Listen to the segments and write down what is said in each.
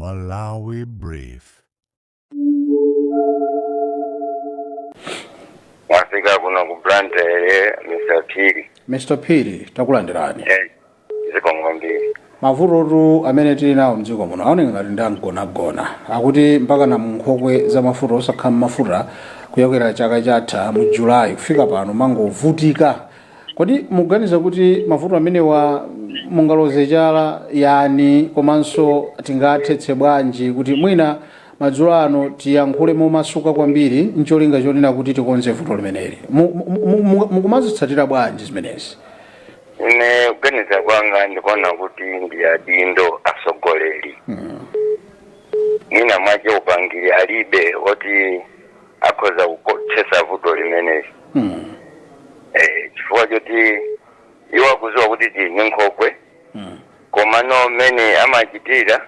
Malawi Brief. Mwafika kuno kuplante Mr. Phiri. Mr. Phiri, takulandirani. Ziko ngombe. Mafurotu amene tili nawo mdziko muno aoneka ngati ndangona akuti mpaka na munkhokwe za mafuta osakhala mafuta kuyokera chaka chatha mu July kufika pano mangovutika. Kodi muganiza kuti mafuta amenewa mungaloze chala yani komanso tingathetse bwanji kuti mwina madzulo ano tiyankhule momasuka kwambiri ncholinga chonena kuti tikonze vuto limeneli. Mukumazitsatira bwanji zimenezi? Ine kuganiza kwanga ndikuona kuti ndi adindo asogoleri. Mwina mwaje upangiri alibe oti akhoza kuthesa vuto limeneli. Chifukwa choti iwo kuziwa kuti tini nkhokwe komano mene amachitira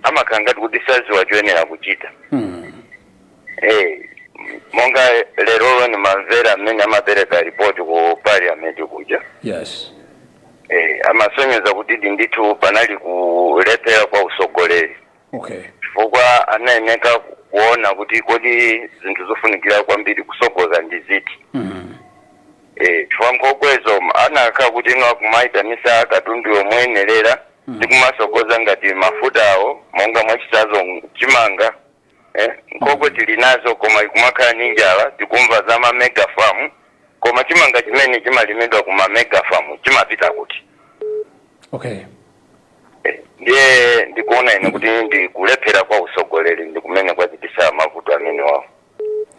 amakangati kuti saziwa choyenera kuchita. Monga lero ni mamvera mene amapereka ripoti ku parliament kuja. Yes. Amasonyeza kuti ndithu panali kulephera kwa usogoleri. Okay. Chifukwa anayeneka kuona kuti kodi zinthu zofunikira kwambiri kusogoza ndi ziti. Chifukwa nkhokwezo anakha kuti ino kumaitanisa katundu yomwenerera ndi kumasogoza ngati mafuta awo monga mwachitazo chimanga. Nkhokwe tili nazo koma ikumakhala ninjala tikumva za ma mega farm koma chimanga chimene chimalimidwa kuma mega farm chimapita kuti. Okay. Ndiye ndikuona ine kuti ndi kulephera kwa usogoleri ndikumene kwachitisa mavuto amene wawo.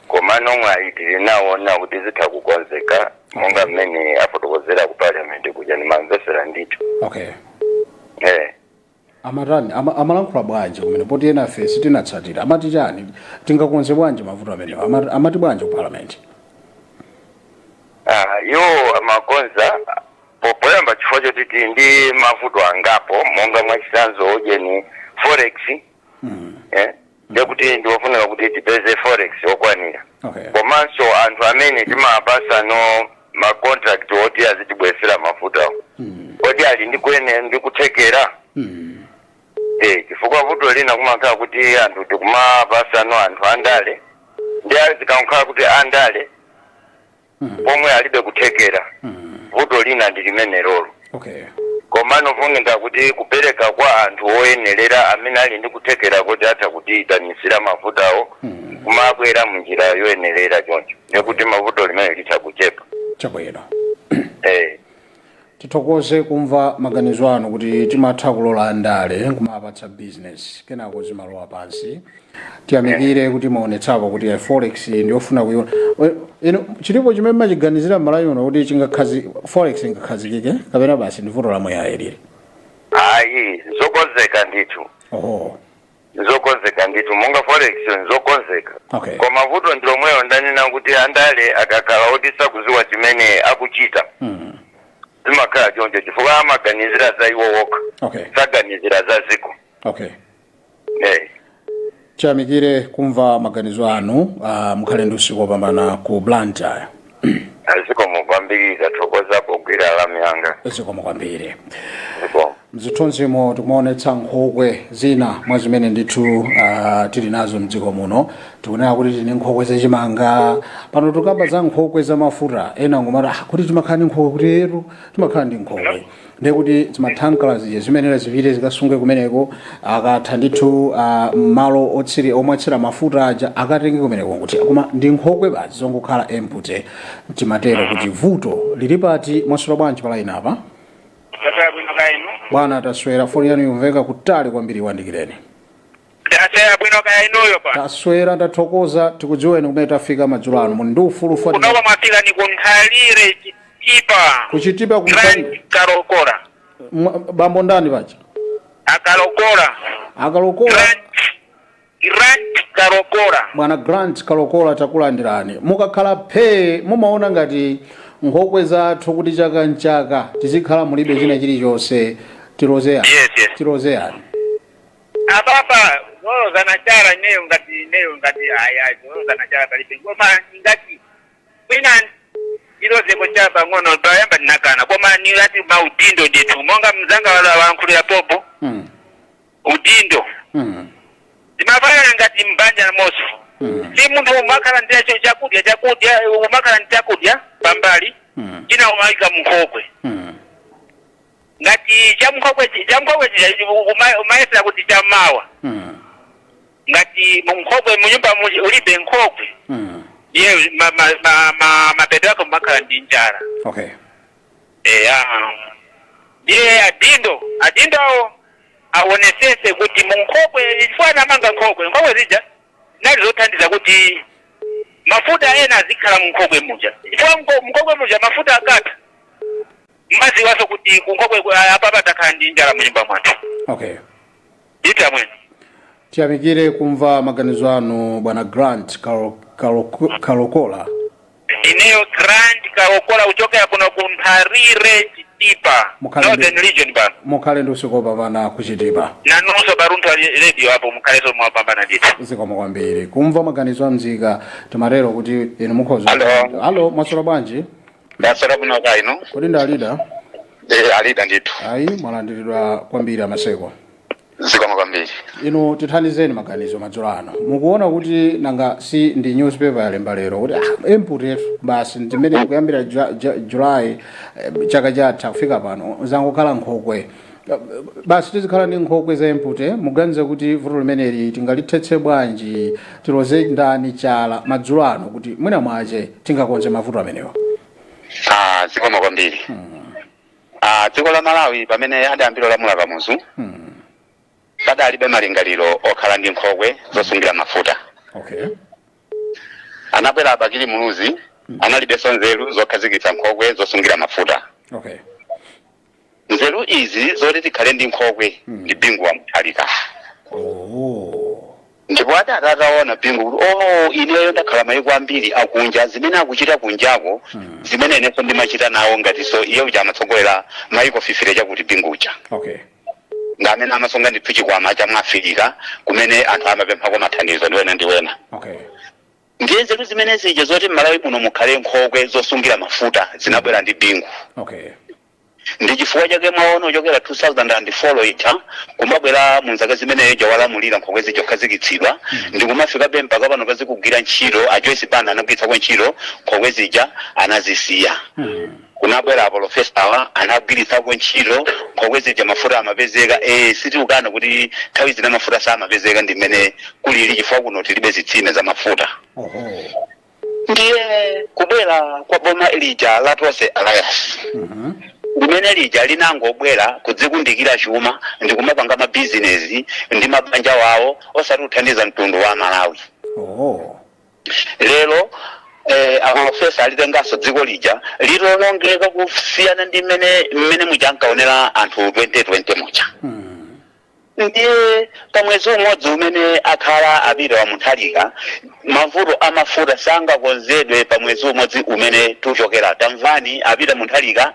Koma nomwe ayitiri naona kuti zitha kukonzeka monga mmene afotokozera ku parliament kuja ni mamvesera ndithu. Okay. Amatani amalankhula bwanji kumene poti ena fesi tinatsatira amati chani tingakonze bwanji mavuto amenewa amati bwanji ku parliament? Yo amakonza poyamba chifukwa choti ndi mavuto angapo monga mwachisanzo oje ni forex. Ndekuti ndiwofunira kuti tipeze forex okwanira. Okay. Komanso anthu amene timapasa no ma contract oti azitibwesera mafuta. Odi ali ndikuthekera. Chifukwa vuto lina kumakhala kuti anthu tikumapasa no anthu andale. Ndi azikankhala kuti andale. Pomwe alibe kuthekera. Vuto lina ndi limene lolo. Okay. Komano funga kuti kupereka kwa anthu oyenerera amene ali ndi kuthekera kuti atha kutidanisira mafutawo kumabwera munjira yoyenerera choncho nekuti mavuto limene lithakuchepa. Chabwino. Tithokoze kumva maganizo anu kuti timatha kulola andale kumapatsa business kenako zimalowa pansi. Tiyamikire kuti maonetsapo kuti forex ndiofuna kuiona. Chilipo chimene machiganizira Malawi uno kuti chingakhazi forex ingakhazikike kapena basi ndi vuto lamwe yaelire. Zokonzeka ndithu. Zokonzeka ndithu monga forex zokonzeka. Okay. Koma vuto ndilomweyo ndanena kuti andale akakhala oti sakuziwa chimene akuchita. Zimakhala choncho chifukwa amaganizira za iwo wokha. Okay. Saganizira za ziko. Okay. Tiyamikire kumva maganizo anu mukhale ndi usiku wopambana ku Blantyre. Zikomo kwambiri zathokoza pogwira alamu yanga. Zikomo kwambiri. Zikomo. Mzithunzimo tikumaonetsa nkhokwe zina mwa zimene ndithu tili nazo mdziko muno. Tikunena kuti tini nkhokwe zachimanga pano tukamba za nkhokwe za mafuta ena ngomati kuti timakhala ndi nkhokwe kuti ero timakhala ndi nkhokwe. Ndiye kuti timathankala zije zimenera zipite zikasunge kumeneko akatha ndithu malo omwatsira mafuta aja akatenge kumeneko kuti koma ndi nkhokwe basi zongokhala empty. Timatero kuti vuto lili pati mwasula bwanji pala inapa. Bwana taswera foni yanu yumveka kutali kwambiri wandikireni. Bwino kaya inuyo pa. Taswera ndathokoza tikudziweni kumene tafika madzulo ano ndi ufulu foni. Kunowa mafika ni kunkhalire chitipa. Kuchitipa Grant Kalokora. Bambo ndani pacha? Akalokora. Grant Kalokora. Bwana Grant Kalokora takulandirani. Mukakhala phe mumaona ngati nkhokwe zathu kuti chaka nchaka tizikhala mulibe china chilichonse tirozeyani. Yes. Tirozeyani. Apapa zoza na chara neyo ngati aya zoza na chara palibe. Koma ngati kwina iloze kuchapa ngono bayamba nakana koma ni ngati maudindo ndithu monga mzanga wala wankulira popo. Udindo. si munthu umakhala ndi chakudya umakhala ndi chakudya pambali china umayika munkhokwe ngati chamkhokwe umayesera kuti chammawa ngati munkhokwe munyumba ulibe nkhokwe ye mapeto yako makhala ndi njala. Okay. Ndiye adindo aonesese kuti munkhokwe ifana manga nkhokwe zija nalizothandiza kuti mafuta ena azikhala munkhokwe muja ifwa munkhokwe muja mafuta akatha mbazi waso kuti kunkhokwe apa patakhala ndi njala munyumba mwathu. Okay. Ita mwene tiyamikire kumva maganizo anu bwana Grant Kalokola. Ineyo Grant Kalokola kuchokera kuno kuntharire Chitipa Northern Region bana mukhale ndi usiku wopambana ku Chitipa nanonso baruntu radio hapo mukhaleso mwapambana ndithu zikomo kwambiri kumva maganizo amzika timatero kuti inu mukhoza. Allo mwaswera bwanji? Ndaswera bwino kaino kodi ndi alida? Alida ndithu. Ayi mwalandiridwa kwambiri amaseko. Zikomo kwambiri. Inu tithandizeni maganizo madzulo ano mukuona kuti nanga si ndi newspaper yalemba lero kuti input yetu basi ndimene kuyambira July chaka chatha kufika pano zangokhala nkhokwe basi tizikhala ndi nkhokwe za input muganize kuti vuto limeneli tingalithetsa bwanji tiloze ndani chala madzulo ano kuti mwina mwache tingakonze mavuto amenewa. Zikomo kwambiri. Dziko la Malawi pamene adayambira lamula pamuzu padalibe malingaliro okhala ndi nkhokwe zosungira mafuta. Okay. Anabwera Abakili Muluzi analibenso nzeru zokhazikitsa nkhokwe zosungira mafuta. Okay. Nzeru izi zoti tikhale ndi nkhokwe ndi bingu wa Mutharika. Ndipo atataona bingu kuti ineyo ndakhala mayiko ambiri akunja zimene akuchita kunjako zimene inenso ndimachita nawo ngatiso iye uja amatsogolera mayiko fifire chakuti bingu uja. Okay. Ngamene amasonga ndi chikwama cha mwafrika kumene anthu amapemphako mathandizo ndiwena. Okay. Ndiye nzeru zimene zija zoti Malawi muno mukhale nkhokwe zosungira mafuta zinabwera ndi bingu. Okay. Ndi chifukwa chake mwaona ochokera 2004 ita kumabwera munzaka zimene jawalamulira nkhokwe zijokhazikitsidwa ndi kumafika mpaka pano pazikugwira ntchito a Joyce Banda anagwiritsa kwa ntchito nkhokwe zija anazisiya. Kunabwera apolisi anagwiritsa kwa ntchito nkhokwe zija mafuta amapezeka sitiukana kuti nthawi zina mafuta samapezeka ndi mmene kulili chifukwa kuno tilibe zitsime za mafuta. Ndiye kubwera kwa boma elija la Tose Alliance limene lija linangobwera kudzikundikira chuma ndi kumapanga mabizinesi ndi mabanja wawo osati kuthandiza mtundu wa Malawi. Lero apolisi alitengaso dziko lija lilolongeka kusiyana ndi mmene mujankaonera anthu 2020 mucha. Ndiye pamwezi umodzi umene akhala apita wa Mutharika mavuto amafuta sangakonzedwe pamwezi umodzi umene tuchokera. Tamvani apita Mutharika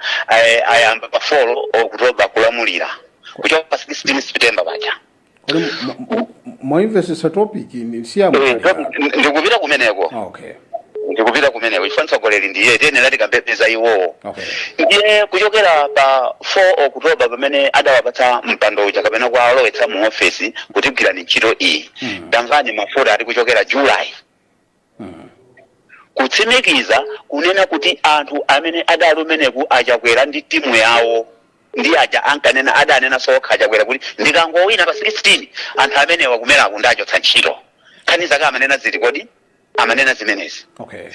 ayamba pa 4 October kulamulira kuchoka pa 16 September paja. Mwaimvesisa topic ni siya ndikupita kumeneko. Okay. Ndikupita kumeneko ifanso goleri ndiye tene lati kambepeza iwo. Okay. Ndiye kuchokera pa 4 October pamene adawapatsa mpando uja kapena kwa alowetsa mu office kutigwira ni ntchito iyi. Tamvani mafuta ali kuchokera July. Kutsimikiza kunena kuti anthu amene adali umeneku achakwera ndi timu yawo ndi aja ankanena adanena sokha achakwera kuti ndikangowina pa 16 anthu amene wakumera akundachotsa ntchito. Kaniza kama amanena zili kodi amanena zimenezi. Okay.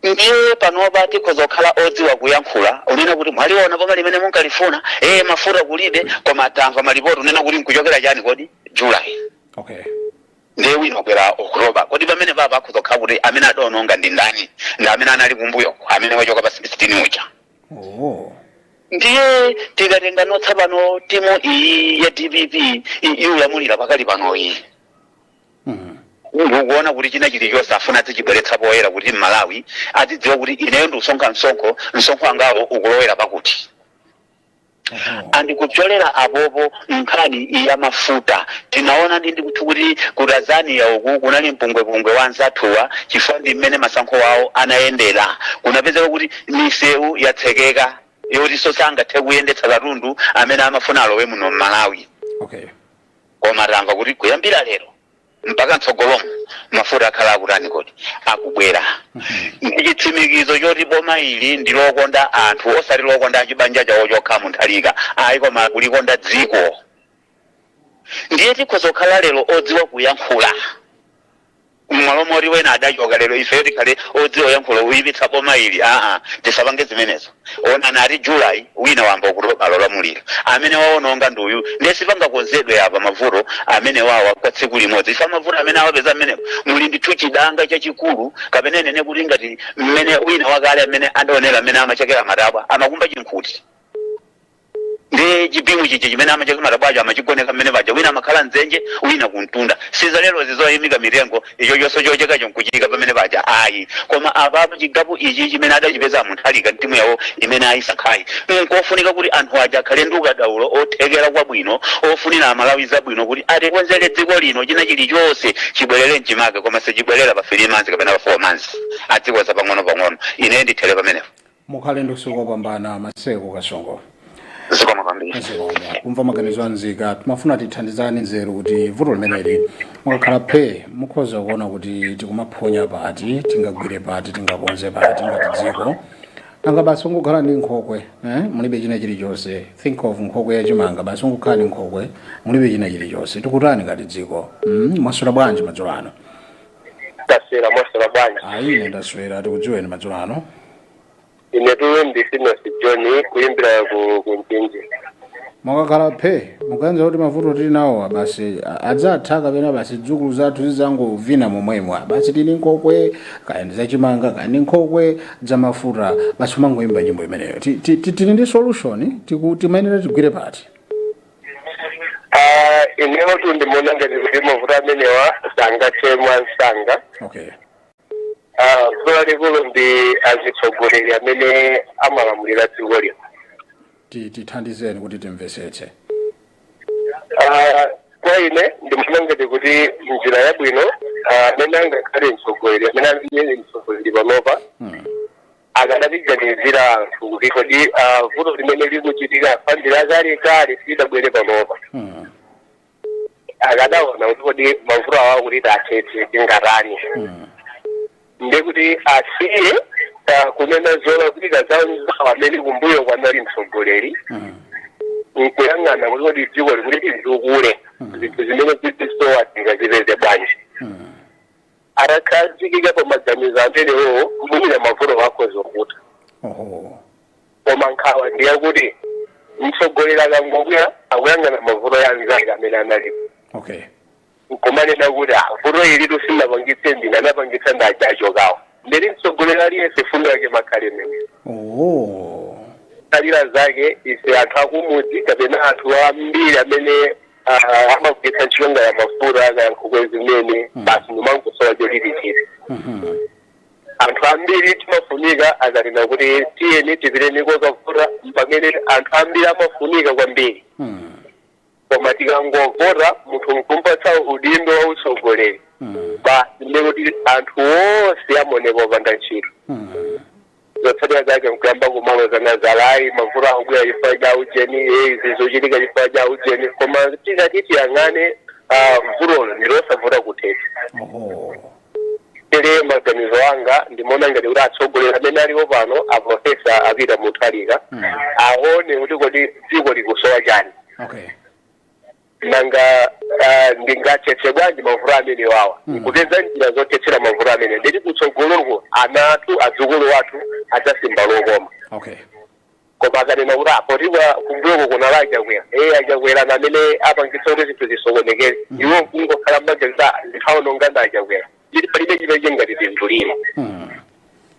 Ndiye panopa tikozokhala odziwa kuyankhula unena kuti mwaliona pomwe limene munkalifuna mafuta kulibe koma tamva malipoti unena kuti nkuchokera chani kodi July. Okay. Ndiye wina kwera October kodi pamene papa akuzokhala kuti amene adononga ndi ndani ndi amene anali kumbuyo amene wachoka pa 16 uja. Ndiye tikatenga notsa pano timu iyi ya DPP iulamulira pakali pano iyi. Ukuona kuti china chilichonse afuna tichibweretsa poyera kuti Malawi atidziwa kuti ineyo ndiusonkha msonkho angawo ukulowera pakuti. Andikucholera apopo nkhani ya mafuta tinaona ndi kuti ku Tanzania uku kunali mpungwepungwe wa nzathuwa chifukwa ndi mmene masankho wawo anayendera kunapezeka kuti misewu yatsekeka yoti sangathe kuyendetsa katundu amene amafuna alowe muno Malawi. Okay. Koma tamva kuti kuyambira lero mpaka mtsogolomo mafuta akhala akutani kodi akubwera. Ndi chitsimikizo choti boma ili ndilokonda anthu osati lokonda achibanja chawo chokha munthalika ayi koma kulikonda dziko. Ndiye tikhoza kukhala lero odziwa kuyankhula mmalomori wena adachoka lero ife tikhale odziwa kuyankhula uyipitsa boma ili tisapange zimenezo. Ona nati July wina wamba kutoka lolamulira amene waononga nduyu ndesi pangakonzedwe apa mavuto amene wawa kwa tsiku limodzi. Ifa mavuto amene awapeza amene muli ndithu chidanga chachikulu kapena nene kuti ngati mmene wina wakale amene adaonera amene amachekera matabwa amakumba chinkhuti. Ndi chipingu chiche chimene amacheka matabwacho amachigoneka mmene paja wina amakhala nzenje wina kuntunda. Siza lero zizoyimika mirengo icho chonse chocheka chonkuchitika pamene paja ayi. Koma apapo chigapu ichi chimene adachipeza munthalika mtimu yawo imene ayisankhayi. Nkofunika kuti anthu aja akhale ndi ukadaulo othekera kwabwino ofunira amalawi zabwino kuti atikonzere dziko lino china chilichonse chibwerere mchimake koma sichibwerera pa 3 months kapena pa 4 months. Adzikoza pang'ono. Ine ndithere pamenepo. Mukhale ndi usiku wopambana Maseko Kasongo. Kumva maganizo anzika timafuna tithandizane nzeru kuti vuto limeneli mukakhala phe mukhoza kuona kuti tikumaphonya pati tingagwire pati tingakonze pati ngati dziko nanga basi ungokhala ndi nkhokwe mulibe china chilichonse. Think of nkhokwe yachimanga basi ungokhala ndi nkhokwe mulibe china chilichonse. Tikutani ngati dziko mwaswera bwanji madzulo ano? Taswera mwaswera bwanji? Ine ndaswera. Tikudziweni madzulo ano? Ine tu ndisino John kuimbira ku Mpinji. Mukakhala phe mukanza kuti mavuto tili nawo basi adzatha kapena basi dzukulu zathu zizangovina momwemo basi tili nkhokwe kaenda zachimanga kandi nkhokwe za mafuta basi mangoimba nyimbo imeneyo. Tili ndi solution timayenera tigwire pati. Inewo tu ndimona ngati kuti mavuto amenewa sangathe mwansanga. Okay. Vuto likulu ndi azitsogoleri amene amalamulira dziko lino. Tithandizeni kuti timvesetse. Kwa ine ndimona ngati kuti njira yabwino amene angakhale mtsogoleri amene ali mtsogoleri panopa akadatiganizira anthu kuti kodi vuto limene likuchitika pandira kalekale silidabwere panopa. Akadaona kuti kodi mavuto awa kuti athetse tingatani. Ndekuti asiye kunena zola kuti kazawo amene kumbuyo kwanali mtsogoleri nkuyang'ana kuti kodi dziko likuti lizukule zinthu zimene zitisowa tingazipeze bwanji. Atakhazikika pa maganizo amenewo kumuyira mavuto akho zokuta. Koma nkhawa ndiyakuti mtsogoleri akangobwera akuyang'ana mavuto ya anzake amene analipo. Okay. Nkumanena kuti vuto ili tusinapangitse ndina napangitsa ndachachokawo. Ndeli mtsogoleri aliyense fundo yake makhale mene. Talira zake ise anthu akumudzi kapena anthu ambiri amene amagwetsa ntchito ya mafuta nkhokwe zimene basi ndimangosowa cholipichira. Anthu ambiri timafunika akanena kuti tiyeni tipireni kokavota pamene anthu ambiri amafunika kwambiri. Koma tikangovota munthu nkumpatsa udindo wa utsogoleri basi ndikuti anthu onse amoneka opanda ntchito. Zotsatira zake nkuyamba kumaloza nazalayi mavuto akubwera chifukwa cha ujeni izi zochitika chifukwa cha ujeni koma tikati tiyang'ane vutolo ndilosavota kuthetsa. Tere maganizo anga ndimona ngati kuti atsogoleri amene aliwo pano aprofesa apita muthalika aone kuti kodi dziko likusowa chani. Nanga ndingathetse bwanji mavuto amene wawa kupeza njira zothetsera mavuto amene nditi kutsogoloko ana athu adzukulu wathu adzasimba lokoma. Koma akanena kuti apotiwa kumbuyoko kunala achakwera achakwera namene apangitsa kuti zinthu zisokonekere iwo kungokhala maganizo zikhaononga ndi achakwera nditi palibe chimene ngati tizulire.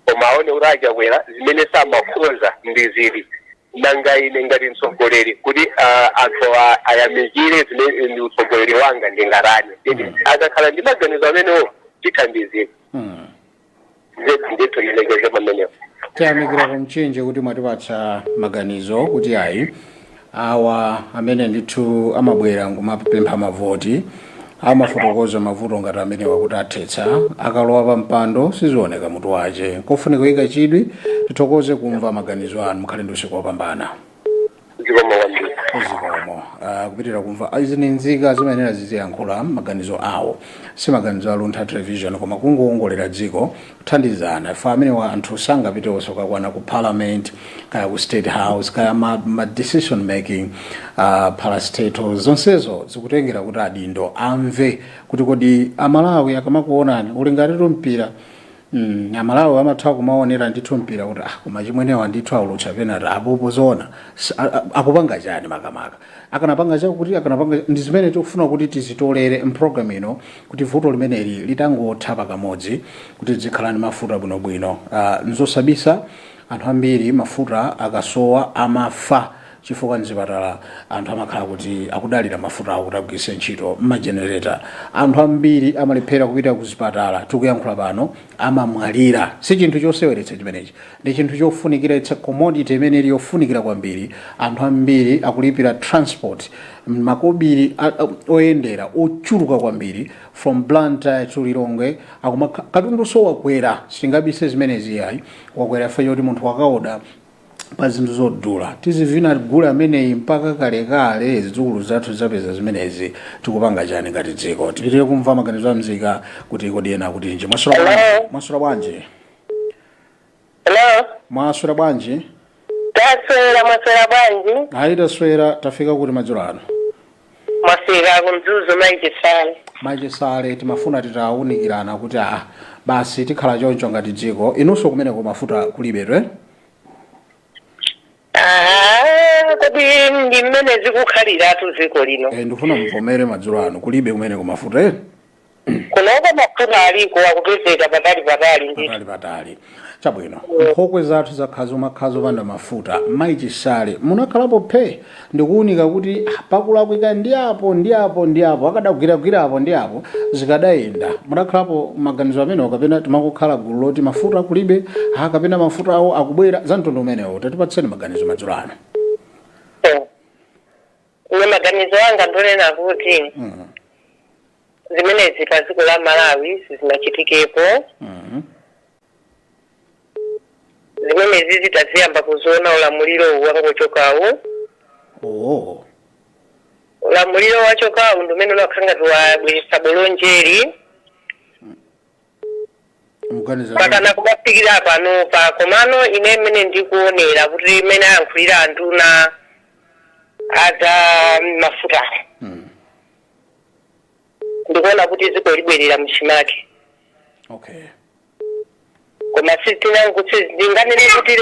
Koma aone kuti achakwera zimene samakhoza ndi zili nanga ine ngati mtsogoleri kuti anthu ayamikire zimene ndi utsogoleri wanga ndingatani. Akakhala ndi maganizo amenewo tithandizike. Ndithu ilekeze pamenepo. Tiyamikira kumchinje kuti mwatipatsa maganizo kuti ayi awa amene ndithu amabwera ngumapempha mavoti amafotokoza mavuto ngati amene wakuti athetsa akalowa pa mpando sizioneka mutu wace kofunika kuyika chidwi tithokoze kumva maganizo anu mukhale ndi usiku wopambana. zikomo kupitirira kumva izi ni nzika zimenera ziziyankhula maganizo awo si maganizo a Luntha Television koma kungoongolera dziko kuthandizana ife amene wa anthu sangapite osokakwana ku parliament kaya ku state house kaya ma decision making parastatal zonsezo zikutengera kuti adindo amve kuti kodi amalawi akamakuonani uli ngati mpira amalawi amatha kumaonera ndithu mpira kuti koma chimwenewa ndithu aulutsa penalty apopo zona akupanga chani makamaka akanapanga chakuti akanapanga ndi zimene tikufuna kuti tizitolere mprogram ino kuti vuto limeneli litangotha pakamodzi kuti zikhalani mafuta bwinobwino nzosabisa anthu ambiri mafuta akasowa amafa chifukwa mzipatala anthu amakhala kuti akudalira mafuta awo kuti agwiritse ntchito majenereta anthu ambiri amalephera kupita kuzipatala tikuyankhula pano amamwalira si chinthu choseweretsa chimenechi ndi chinthu chofunikira itsa commodity imene ili yofunikira kwambiri anthu ambiri akulipira transport makobiri oyendera ochuluka kwambiri from Blantyre to Lilongwe katundu so wakwera singabise zimenezi yayi wakwera fa yoti munthu wakaoda pa zinthu zodula tizivina gula ameneyi mpaka kalekale zidzukulu zathu zapeza zimenezi tikupanga chani ngati dziko tipitire kumva maganizo a mzika kuti kodi ena kuti nje mwasula bwanji Hello. Mwasula bwanji Mwaswera bwanji ayi taswera tafika kuti madzulo ano mwaswera kumzuzu maji sale timafuna titawunikirana kuti basi tikhala choncho ngati dziko inunso kumeneko mafuta kulibe twe kodi ndi mmene zikukhaliratu dziko lino ndifuna mvomere madzulo ano kulibe kumeneko mafuta kunoko mafuta aliko akupezeka patali ndithu chabwino nkhokwe zathu zakhazo makhazo panda mafuta maichisale munakhalapo phe ndikuunika kuti pakulakwika ndi apo akadagwiragwira apo ndi apo zikadayenda munakhalapo maganizo amene kapena timakukhala gulu loti mafuta kulibe kapena mafuta awo akubwera za mtundu umenewo tatipatseni maganizo madzulo ano ine maganizo anga ndonena kuti zimenezi pa dziko la Malawi zinachitikepo zimenezi zitaziyamba kuzoona ulamuliro wangochokawo ulamuliro wachokawo ndumene unakhanga tiwabweresa bolonjeri pakana kubafikira pano pa komano ine mmene ndikuonera kuti imene ayankhulira anduna aza mafuta ndikuona kuti dziko libwerera mchimake koma ndinganene kuti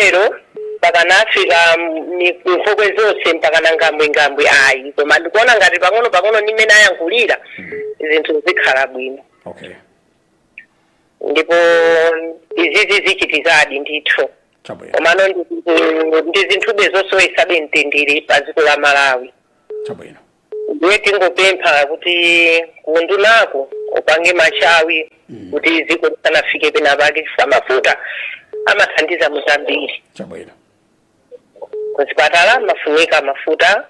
lero pakana Africa nkhokwe zonse mpakana ngambwe ayi koma ndikuona ngati pang'ono nimene ayankhulira zinthu zikhala bwino ndipo izizi zichitizadi ndithu komano ndi zinthu zosowetsa mtendere pa dziko la Malawi ndiye tingopempha kuti kundunako upange machawi kuti dziko lisanafike penapake mafuta amathandiza muzambiri kuzipatala mafunika mafuta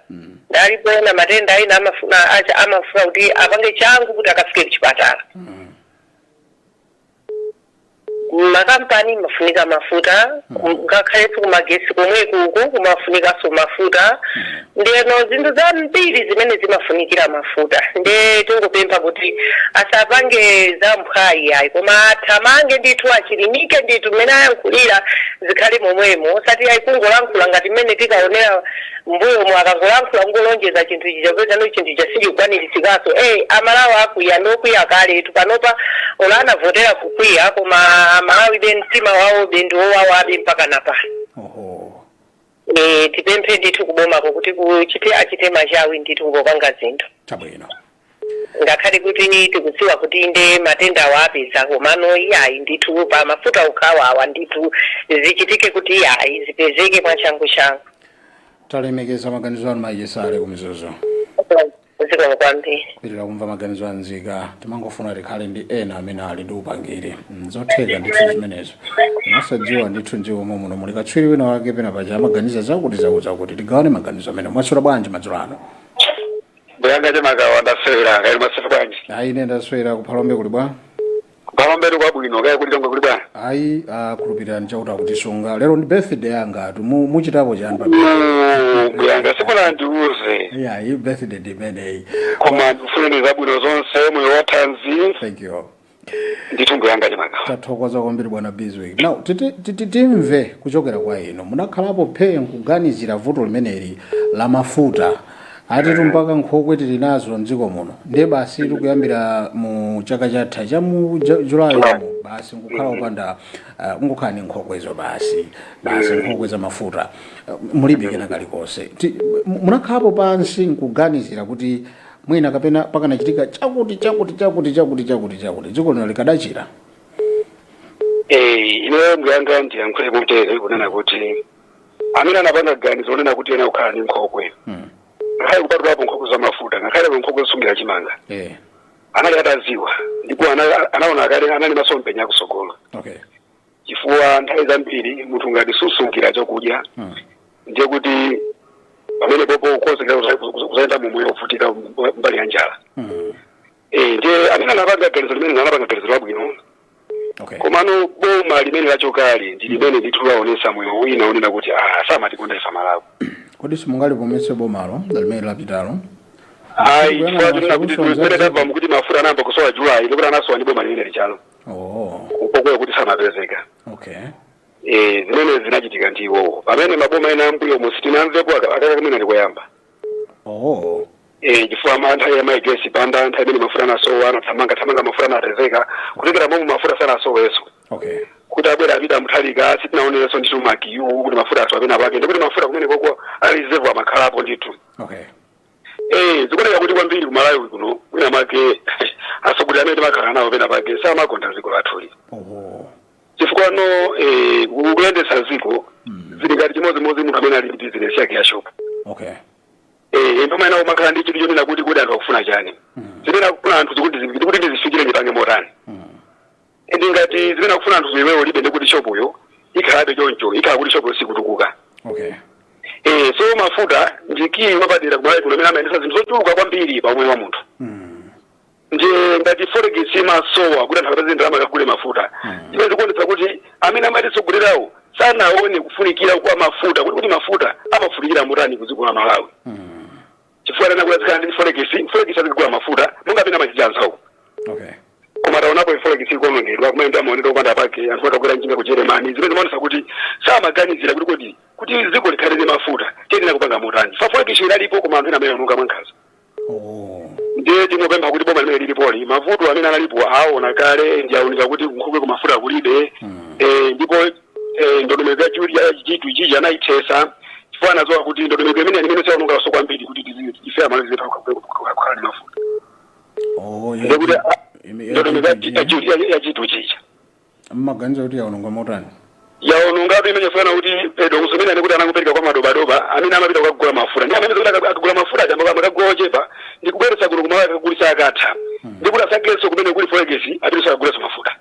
ndalipo ena matenda ena amafuna kuti apange changu kuti akafike kuchipatala makampani mafunika mafuta ngakhalepo kumagesi komweko kumafunika so mafuta ndeno zinthu zambiri zimene zimafunikira mafuta nde tingopempha kuti asapange za mphwayi ayi koma athamange ndithu achilimike ndithu mmene ayankhulira zikhale momwemo osati ayikungolankhula ngati mmene tikaonera mbuyomo akangolankhula ngolonjeza chinthu chija peza no chinthu chasichikwaniritsikaso amalawi akwiya ndokwiya kaletu panopa olana votera kukwiya koma Malawi mtima wawo bendo wawabe mpaka napano tipemphe ndithu kubomako kuti achite machawi ndithu ngopanga zinthu chabwino ngakhale kuti tikudziwa kuti inde matenda awapeza komano iyayi ndithu pa mafuta ukhawawa ndithu zichitike kuti iyayi zipezeke mwachangu talemekeza maganizo anu maiyesale kumizozo zikomo kwambiri kupitirira kumva maganizo a nzika timangofuna tikhale ndi ena amene ali ndi upangiri zotheka ndithu zimenezo masadziwa ndithu njiwo muno muli katswiri wina wake pena paja amaganiza zakuti tigawane maganizo amene mwaswera bwanji madzulo ano buyanga temakawa ndaswera kali mwaswera bwanji ine ndaswera kuphalombe kuli bwa pamambero kwabwino kaya kuti tonga kuli bwana ayi akhulupirani chauta kutisunga lero ndi birthday yanga muchitapo chani pa yanga sifuna ndiuze yeah iyi birthday imeneyi koma ndifune zabwino zonse moyo wathanzi thank you nditungu yanga chimanga tathokoza kwambiri bwana Bizwek now timve kuchokera kwa ino munakhalapo phe nkuganizira vuto limeneli la mafuta ati tumpaka nkhokwe tili nazo mdziko muno ndiye basi tikuyambira mu chaka chatha cha mu Julayi basi nkukhala upanda ngokhala ni nkhokwezo basi nkhokwe za mafuta mulibe kena kalikonse munakhalapo pansi nkuganizira kuti mwina kapena pakanachitika chakuti dziko lino likadachira ine muyanga ndiyankhule kutere kunena kuti amene anapanga ganizo onena kuti ena kukhala ni nkhokwe ngakhale kupatulapo nkhokwe za mafuta ngakhale nkhokwe zosungira chimanga anali ataziwa ndipo anaona kale anali masomphenya kusogolo chifukwa nthawi zambiri munthu ngati susungira chakudya ndiye kuti pamene popo ukonzekera kuzaenda mumwe ofutika mbali ya njala ndiye amene anapanga ganizo limene anapanga ganizo labwino komano boma limene lachokali ndi limene ndithu laonesa moyo wina onena kuti samatikonda Malawi kodi simungalipomise bomalo limene lapitalo chifukwa tinena kuti pene tabva mukuti mafuta anayamba kusowa Julayi ndikuti anasowa ndi boma limene lichalo upokoyo kuti samapezeka zimene zinachitika ndiwo pamene maboma ena ambuyo musitinamvepo akakamena ndikoyamba chifukwa nthawi ya maigesi panda nthawi imene mafuta anasowa anathamanga mafuta anapezeka kutekera momwe mafuta sanasoweso kuti abwera apita muthalika sitinaonereso ndithu makiyu kuti mafuta asowapena pake ndikuti mafuta kumene koko ali reserve amakhalapo ndithu zikuoneka kuti kwambiri ku Malawi kuno mwina make asogolera amene timakhala nawo pena pake samakonda dziko lathuli chifukwa kuyendetsa dziko zili ngati chimodzimodzi munthu amene ali ndi business yake ya shop ndoma ena umakhala ndi chinthu chonena kuti anthu akufuna chani zimene akufuna anthu zikuti ndizifikire ndipange motani ende ngati zimene akufuna anthu ziwewo libe ndikuti shopuyo ikhalabe choncho ikhala kuti shopuyo sikutukuka so mafuta ndikii mapadera kumalawi kuno amene amayendetsa zinthu zochuluka kwambiri pa moyo wa munthu nje ngati forex imasowa kuti anthu apeze ndalama akagule mafuta zimene zikuonetsa kuti amene amatisogolerawo sanaone kufunikira kwa mafuta kuti mafuta amafunikira motani ku dziko la Malawi chifukwa anakuwa zikhala ndi forex azikugula mafuta monga amene amachita anzawo koma taonapo forex ikuonongedwa kumene amaonedwa kupanda pake anthu akagwera njinga ku Germany zimene zimaonetsa kuti samaganizira kuti dziko likhale ndi mafuta tiyenera kupanga motani forex inalipo koma anthu ena amene anunga mwankhanza ndiye timopempha kuti boma limene lilipoli mavuto amene analipo aona kale ndi aoneka kuti nkhokwe ku mafuta kulibe ndipo ndondomeko ya G2G anayithesa chifukwa anazowa kuti ndondomeko imene siyaononga so kwambiri kuti ife Malawi zetu kukhala ndi mafuta ndikuti ndondomeko ya G2G mmaganiza kuti yaononga motani yaononga imene fana kuti dongoso imene anekuti anangopereka kwa madobadoba amene amapita kukagula mafuta ndi amene zikuti akagula mafuta chamba akagula ochepa ndikubweretsa kuno kumalawi akagulisa akatha ndikuti asageso kumene kuli forex apitisa akaguleso mafuta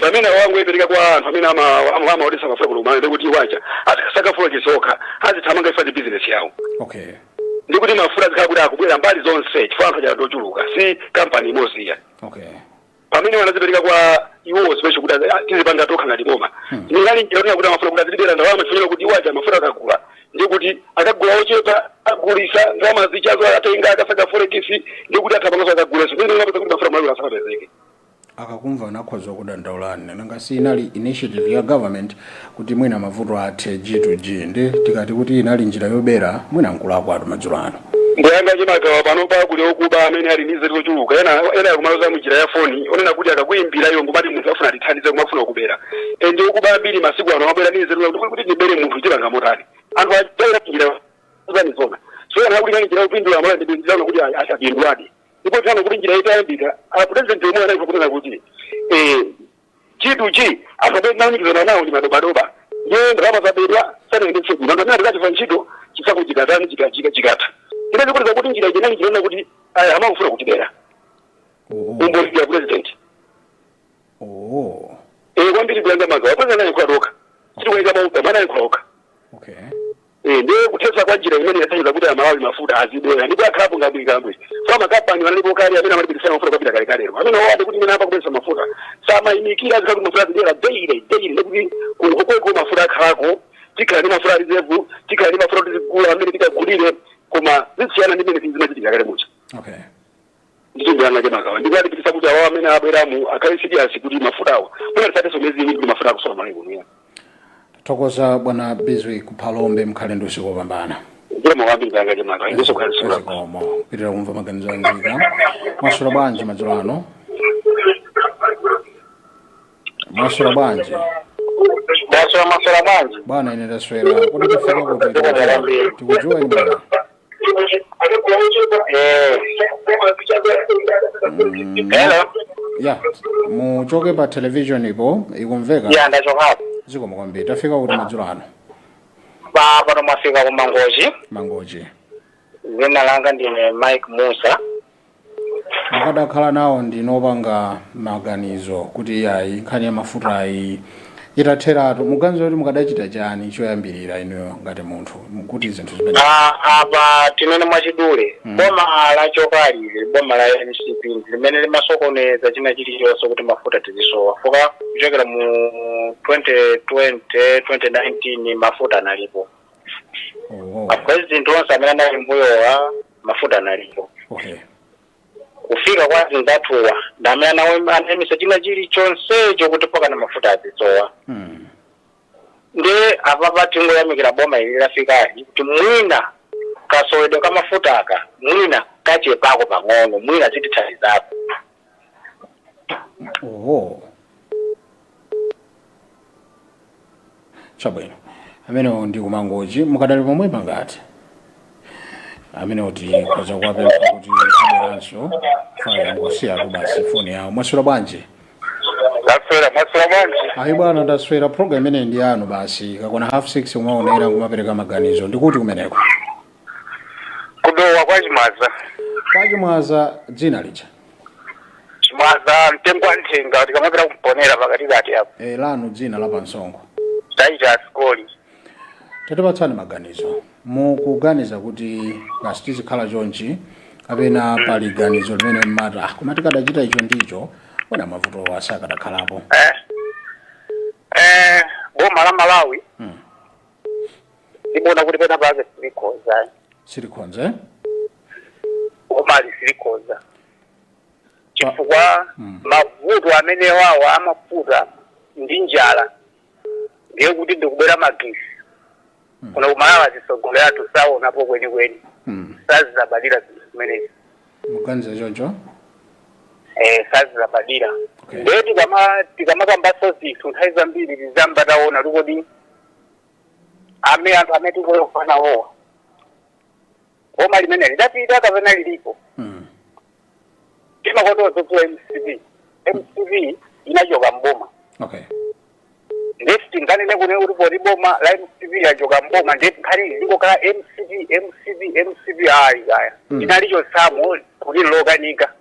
pamene wangu ipereka kwa anthu amene amaodesa mafuta kuno kumalawi ndikuti wacha atikasaka forex okha azithamanga ifa business yawo ndikuti mafuta zikhala kuti akubwera mbali zonse chifukwa anthu aja ndochuluka si kampani imodzi iya pamene wanazipereka kwa iwo special kuti tizipanga tokha ngati boma ndingali njira kuti mafuta kuti azilibera ndalama chifukwa kuti wacha mafuta akagula ndikuti akagula ochepa agulisa ndalama zichazo atenga akasaka forex ndikuti athapangaso akaguleso ndine ngapeza kuti mafuta Malawi asapezeke akakumva nakhoza kudandaulani nanga si inali initiative ya government kuti mwina mavuto athe G2G ndi tikati kuti inali njira yobera mwina nkulako atu madzulo ano ndiyanga chimagawa pano pakuli okuba amene ali nize tochuluka ena kumaloza munjira ya foni onena kuti akakuyimbira iyo ngomati munthu afuna atithandize kumafuna kubera ndi okuba ambiri masiku ano amabwera nize kuti ndibere munthu chipanga motani anthu achaira njira zona so ena kuti njira yopindula amala ndibindira kuti achapinduladi ndipo tano kuti njira itayambika president omwe anayifunira kuti G2G akabena nawo ndi madobadoba ndiye ndalama zabedwa sana ndi tsiku ndio ndati kachifa ntchito chifako chikatani chikata ine kuti kuti njira ije ndinaona kuti amafuna kutibera umboni ya president kwambiri kulanga magawa president anayikwatoka chiti kuweka maupa mana ayikhoka ndiye kuthetsa kwa njira imene yathandiza kuti Malawi mafuta azibera ndipo akhapo ngambiri kama kampani walipo kali amena walipisa mafuta kwa bila kale kale amena wao kuti mimi hapa kupesa mafuta sama imikira zikaku mafuta ndira daily kuti kuko mafuta khako tikali mafuta reserve tikali mafuta zikula amene tikagulire koma zisiyana ndi mene zinachitika kale mucha okay ndizindana kenaka ndikati kupisa kuti awa amene abweramu akaisidia kuti mafutawo kuna tsate somezi ndi mafuta kusoma mali kuno tokoza bwana Bizwi kuphalombe mkhalendo usikopambana ndimo wabinga ngale kenaka ndiso kale sura komo pitira kumva maganizo angika masura banje majulano masura banje masura banje bwana ine ndaswera kuti tafika kuti tikujua ni bwana hello ya muchoke pa television ipo ikumveka ya ndachoka hapo ziko mkwambia tafika kuti majulano baba ndo mafika ku mangoji zina langa ndine Mike Musa akadakhala nawo ndinopanga maganizo kuti yayi nkhani ya mafuta ayi itatheratu muganizo kuti mukadachita chani choyambirira inuyo ngati munthu kuti zinthu zimene apa tinene mwachidule boma la chokali boma la MCP limene limasokoneza china chilichonse kuti mafuta tizisowa foka kuchokera mu 2019 mafuta analipo president onse amene anali mbuyowa mafuta analipo okay kufika kwa zingatuwa ndamene anaemisa china chilichonse chokuti pakana mafuta azisowa ndi apapa tingoyamikira boma ili lafikali kuti mwina kasowedwe ka mafuta aka mwina kachepako pang'ono mwina zitithandizapo chabwino amene ndi kumangoji mukadali pomwe pangati amene kuti kwaza kwapempha kuti aberanso faya ngosiya basi foni yawo mwaswera bwanji maswera bwanji ayi bwana ndaswera program imene ndi yanu basi kakona 6:30 umaonera kumapereka maganizo ndikuti kumeneko kudowa kwa chimwaza dzina lija chimwaza mtengwa nthenga kuti kamapera kumponera pakati kati apo lanu dzina la pansongo taita skoli tatipatsani maganizo mukuganiza kuti basi tizikhala chonchi kapena pali ganizo limene mmata koma tikadachita icho ndicho ona mavuto asakadakhalapo boma la Malawi libona kuti pena pake silikonza boma lisilikonza chifukwa mavuto amene wawo amafuta ndi njala ndiye kuti ndikubwera magisi kuna kumalawa zisogolera tusaonapo kwenikweni sazizabadira zinthu zimenezi muganiza choncho sazizabadira ndiye tikamakambaso zinthu nthawi zambiri tizambataona likodi anthu amene tikuyofanavowa boma limene lidapita kapena lilipo timakotozodziwa MCP inachoka mboma okay ndesti nganene kune kuti boma la MCP yachoka mboma ndeti khali zingokhala MCP ayi kaya inalicho samo kuti lokanika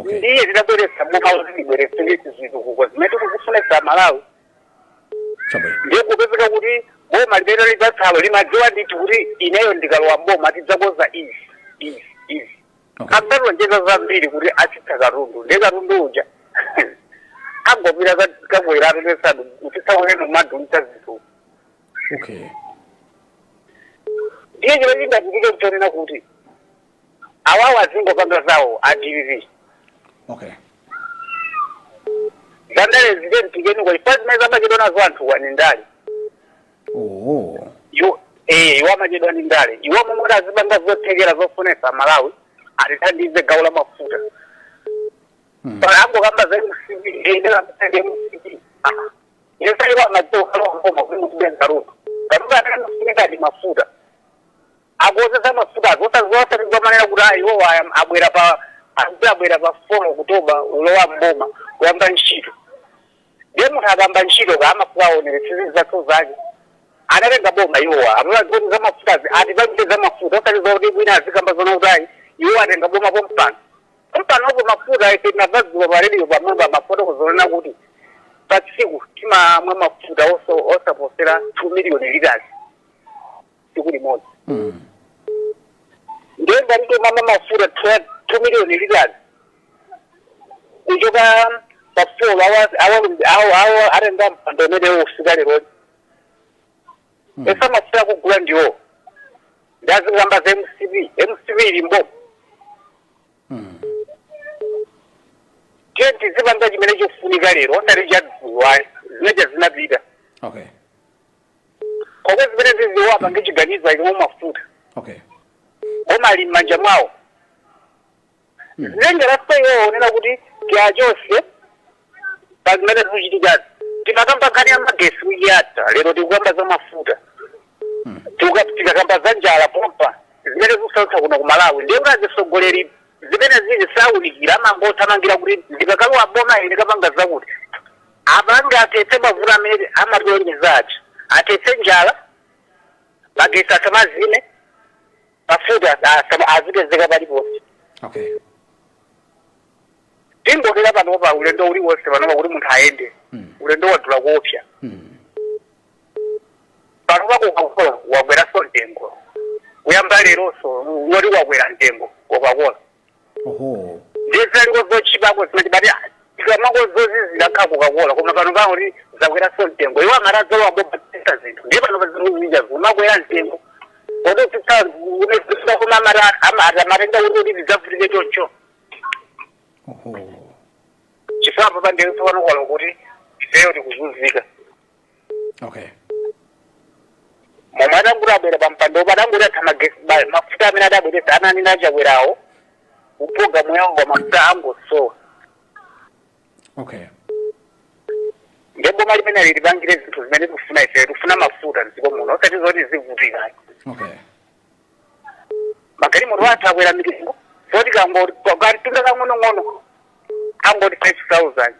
ndiye tidabweretsa boma libweretseleti zinthu kuko zimene tikukufunesa Malawi ndiye kupezeka kuti boma limene lidzatsalo limadziwa ndithu kuti ineyo ndikalowa mboma tidzakoza izi akalonjeza zambiri kuti achitha katundu ndiye katundu uja angopira kabwera atotesadu kuti saoneno madhunisa zinthu okay ndiye chiro chingatitike kutonena kuti awawo azingopanga zawo a-DVV okay zandale zike mtikeni kwa ifazi meza machedwa nazo anthu wani ndali iwa machedwa ni ndale iwa momota azibanga zothekera zofunesa Malawi atithandize gawo la mafuta angokamba za MCP yesaiwa madziwa mboma kuti mutibenza ruto kanuka atakafunika ndi mafuta akozesa mafuta akosaziwasatizwa manera kuti iwo abwera pa 4 Oktoba ulowa mboma kuyamba ntchito ndiye munthu akamba ntchito kaamafuta aoneretsezi zathu zake anatenga boma iwowa amazikoti za mafutazi ati pamite za mafuta osatiza kuti bwina azikamba zona kuti iwo atenga boma pompano opo mafuta ife tinavaziwa pa radio pamwamba mafoto kuzonena kuti pa tsiku timamwa mafuta osaposera 2 million liters tsiku limodzi ndiye ngalito mama mafuta 2 million liters. Ujoga for 4 hours, our arendam and the middle of Sugar Road. If some of the grandeur, that's the number MCV in both. 27 minutes of Funigari, Rotary Jet, why? Letters not leader. Okay. Always better than the one and get you by the home of food. Okay. Omar in Manjamao. Then the rest of you, Nabudi, Kia Joseph, but many who did that. Timagamba Kanyama guess we yet, a little to Gamba food. To get Timagamba Zanja, Pompa, is very good sort of Malawi. They were the so good. Zibenezi Saudi, Rama Botanangira, the Bagawa Bona in the Gabanga Zawud. Abanga Tetema Vramid, Amadon Zaj, at a Senjala, Bagisa Tamazine, Afuda, some Azidas the Gabadi was. Okay. Timbo Gabanova will know was the woman high end, will know what Dragopia. Parwako, Waberason Dengo. We are very also, what do we are Dengo, over what? Oh. This was what Chiba was made by the Gamago Zozis, the Kabuga Wall, Kumavani, Zawera Sontembo. You are Marazo about the never know the Umago and Tembo. For those who tell who is the Sokumara, Amada Marenda will be the Gabriel. Oh. Chifapa and the one who failed to Ziga. Okay. Madame Grabber, Bampando, Madame Gurata, by Mafutamina with the Ananina Jawirao. Upoga mwengo mafuta so. Okay. Ndebo mali mena libangire zitu zimene kufuna ife kufuna mafuta nziko muno tati zoti zivutira. Okay. Makali mu rwata wera mikiso. Zoti kango kwa tunda kangono ngono. Ango 5,000.